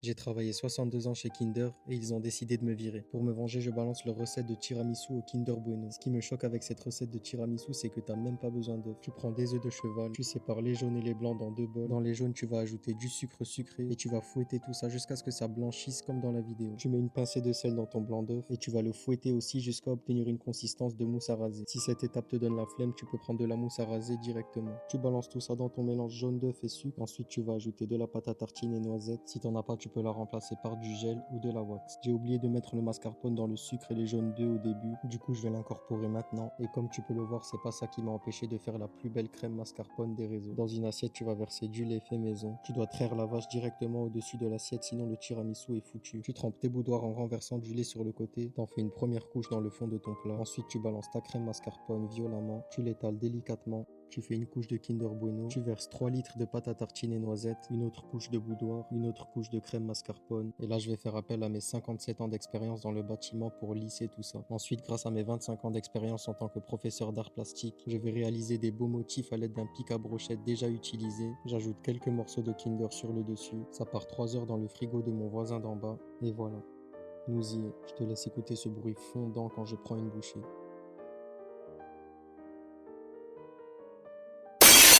J'ai travaillé 62 ans chez Kinder et ils ont décidé de me virer. Pour me venger, je balance leur recette de tiramisu au Kinder Bueno. Ce qui me choque avec cette recette de tiramisu, c'est que t'as même pas besoin d'œufs. Tu prends des œufs de cheval, tu sépares les jaunes et les blancs dans deux bols. Dans les jaunes, tu vas ajouter du sucre sucré et tu vas fouetter tout ça jusqu'à ce que ça blanchisse comme dans la vidéo. Tu mets une pincée de sel dans ton blanc d'œuf et tu vas le fouetter aussi jusqu'à obtenir une consistance de mousse à raser. Si cette étape te donne la flemme, tu peux prendre de la mousse à raser directement. Tu balances tout ça dans ton mélange jaune d'œuf et sucre. Ensuite, tu vas ajouter de la pâte à tartiner et noisettes. Si t'en as pas, tu peux la remplacer par du gel ou de la wax. J'ai oublié de mettre le mascarpone dans le sucre et les jaunes d'œufs au début. Du coup, je vais l'incorporer maintenant. Et comme tu peux le voir, c'est pas ça qui m'a empêché de faire la plus belle crème mascarpone des réseaux. Dans une assiette, tu vas verser du lait fait maison. Tu dois traire la vache directement au-dessus de l'assiette, sinon le tiramisu est foutu. Tu trempes tes boudoirs en renversant du lait sur le côté. T'en fais une première couche dans le fond de ton plat. Ensuite, tu balances ta crème mascarpone violemment. Tu l'étales délicatement. Tu fais une couche de Kinder Bueno, tu verses 3 litres de pâte à tartiner noisettes, une autre couche de boudoir, une autre couche de crème mascarpone. Et là, je vais faire appel à mes 57 ans d'expérience dans le bâtiment pour lisser tout ça. Ensuite, grâce à mes 25 ans d'expérience en tant que professeur d'art plastique, je vais réaliser des beaux motifs à l'aide d'un pic à brochette déjà utilisé. J'ajoute quelques morceaux de Kinder sur le dessus. Ça part 3 heures dans le frigo de mon voisin d'en bas. Et voilà. Nous y est. Je te laisse écouter ce bruit fondant quand je prends une bouchée.